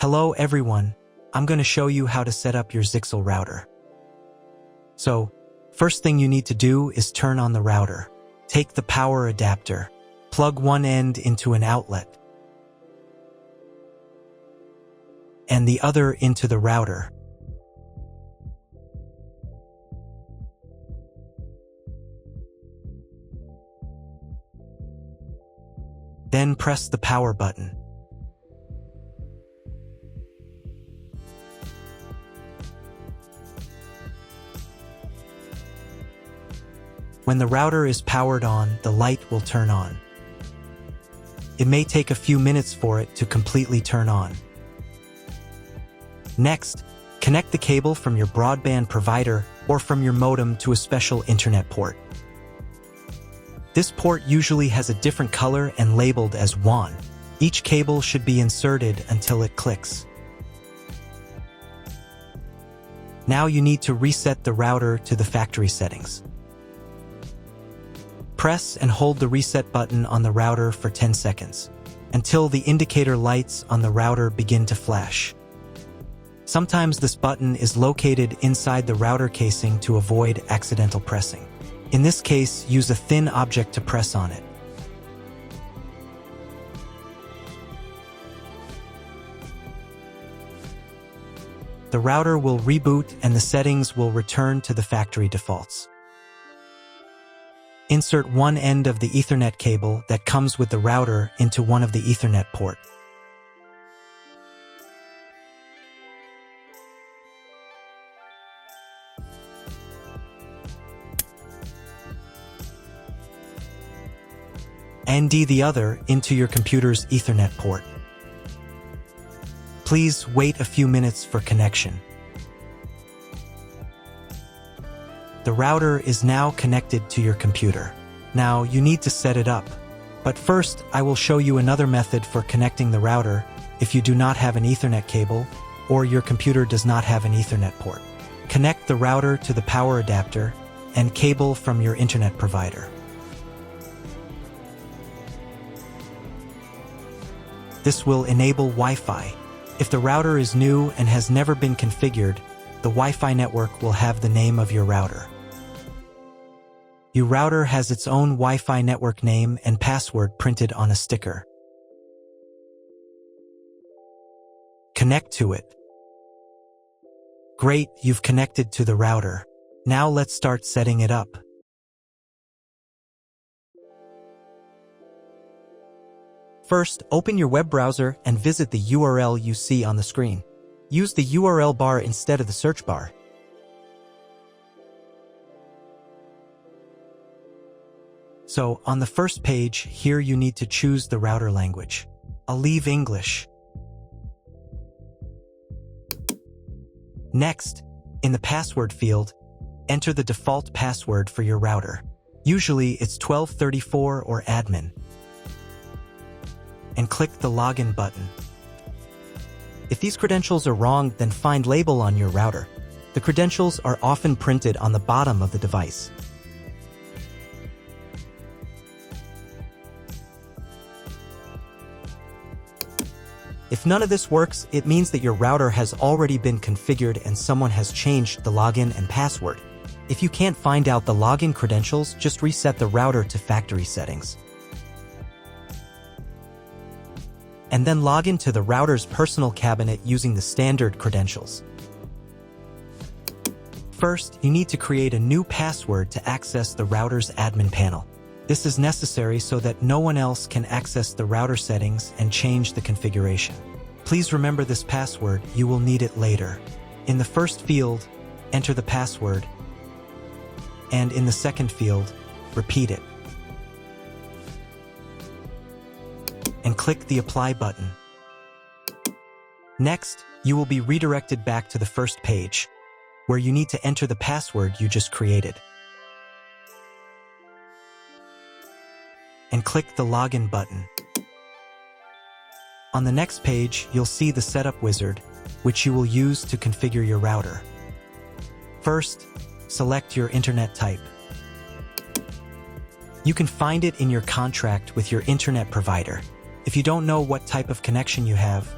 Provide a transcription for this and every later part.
Hello everyone, I'm going to show you how to set up your Zyxel router. So, first thing you need to do is turn on the router. Take the power adapter, plug one end into an outlet, and the other into the router. Then press the power button. When the router is powered on, the light will turn on. It may take a few minutes for it to completely turn on. Next, connect the cable from your broadband provider or from your modem to a special internet port. This port usually has a different color and labeled as WAN. Each cable should be inserted until it clicks. Now you need to reset the router to the factory settings. Press and hold the reset button on the router for 10 seconds, until the indicator lights on the router begin to flash. Sometimes this button is located inside the router casing to avoid accidental pressing. In this case, use a thin object to press on it. The router will reboot and the settings will return to the factory defaults. Insert one end of the Ethernet cable that comes with the router into one of the Ethernet port. And the other into your computer's Ethernet port. Please wait a few minutes for connection. The router is now connected to your computer. Now you need to set it up. But first, I will show you another method for connecting the router if you do not have an Ethernet cable or your computer does not have an Ethernet port. Connect the router to the power adapter and cable from your internet provider. This will enable Wi-Fi. If the router is new and has never been configured, the Wi-Fi network will have the name of your router. Your router has its own Wi-Fi network name and password printed on a sticker. Connect to it. Great, you've connected to the router. Now let's start setting it up. First, open your web browser and visit the URL you see on the screen. Use the URL bar instead of the search bar. So, on the first page, here you need to choose the router language. I'll leave English. Next, in the password field, enter the default password for your router. Usually, it's 1234 or admin. And click the login button. If these credentials are wrong, then find label on your router. The credentials are often printed on the bottom of the device. If none of this works, it means that your router has already been configured and someone has changed the login and password. If you can't find out the login credentials, just reset the router to factory settings. And then log into the router's personal cabinet using the standard credentials. First, you need to create a new password to access the router's admin panel. This is necessary so that no one else can access the router settings and change the configuration. Please remember this password, you will need it later. In the first field, enter the password, and in the second field, repeat it. And click the Apply button. Next, you will be redirected back to the first page, where you need to enter the password you just created. And click the Login button. On the next page, you'll see the Setup wizard, which you will use to configure your router. First, select your internet type. You can find it in your contract with your internet provider. If you don't know what type of connection you have,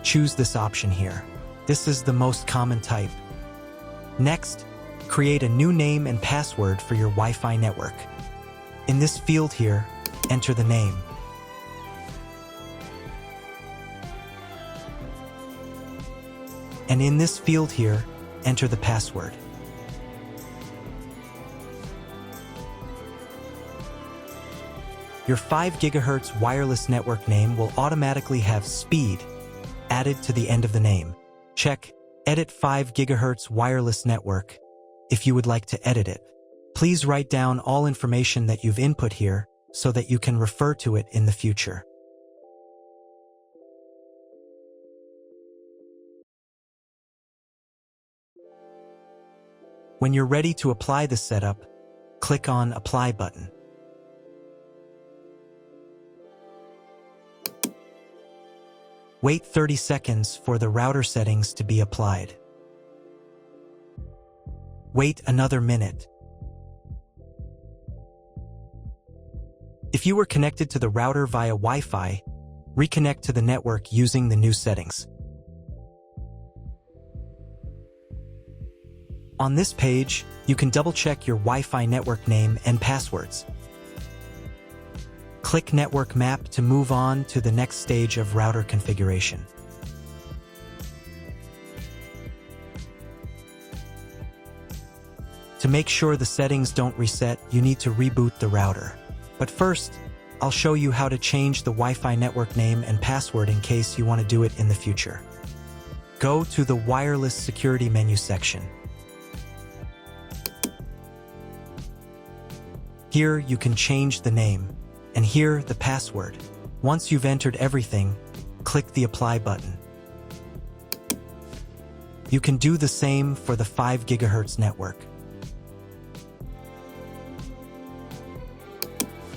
choose this option here. This is the most common type. Next, create a new name and password for your Wi-Fi network. In this field here, enter the name. And in this field here, enter the password. Your 5 GHz wireless network name will automatically have speed added to the end of the name. Check Edit 5 GHz wireless network if you would like to edit it. Please write down all information that you've input here so that you can refer to it in the future. When you're ready to apply the setup, click on Apply button. Wait 30 seconds for the router settings to be applied. Wait another minute. If you were connected to the router via Wi-Fi, reconnect to the network using the new settings. On this page, you can double-check your Wi-Fi network name and passwords. Click Network Map to move on to the next stage of router configuration. To make sure the settings don't reset, you need to reboot the router. But first, I'll show you how to change the Wi-Fi network name and password in case you want to do it in the future. Go to the Wireless Security menu section. Here you can change the name, and here the password. Once you've entered everything, click the Apply button. You can do the same for the 5 GHz network.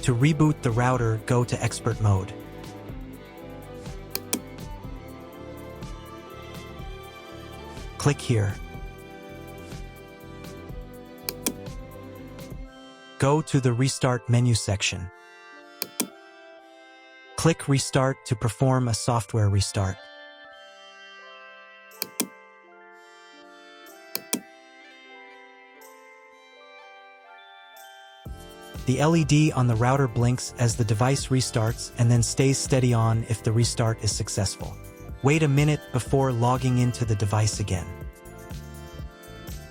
To reboot the router, go to Expert Mode. Click here. Go to the Restart menu section. Click Restart to perform a software restart. The LED on the router blinks as the device restarts and then stays steady on if the restart is successful. Wait a minute before logging into the device again.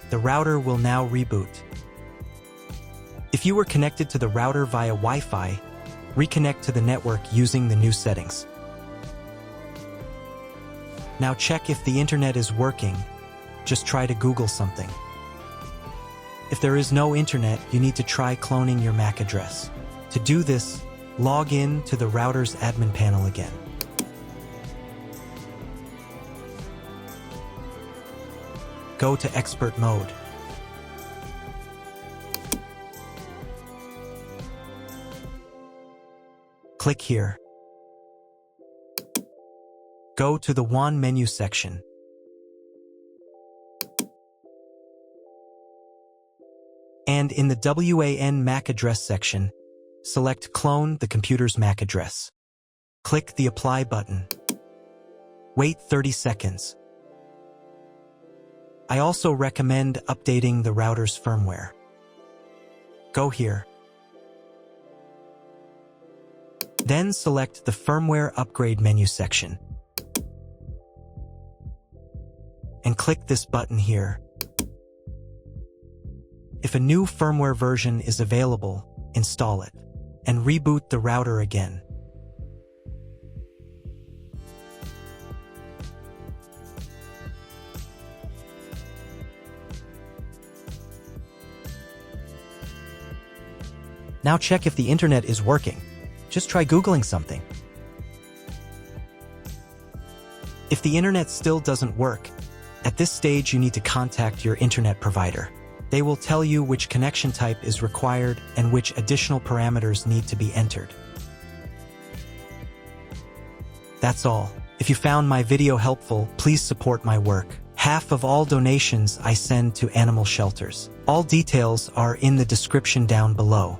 The router will now reboot. If you were connected to the router via Wi-Fi, reconnect to the network using the new settings. Now check if the internet is working. Just try to Google something. If there is no internet, you need to try cloning your MAC address. To do this, log in to the router's admin panel again. Go to Expert Mode. Click here. Go to the WAN menu section. And in the WAN MAC address section, select Clone the computer's MAC address. Click the Apply button. Wait 30 seconds. I also recommend updating the router's firmware. Go here. Then select the Firmware Upgrade menu section. And click this button here. If a new firmware version is available, install it, and reboot the router again. Now check if the internet is working. Just try Googling something. If the internet still doesn't work, at this stage you need to contact your internet provider. They will tell you which connection type is required and which additional parameters need to be entered. That's all. If you found my video helpful, please support my work. Half of all donations I send to animal shelters. All details are in the description down below.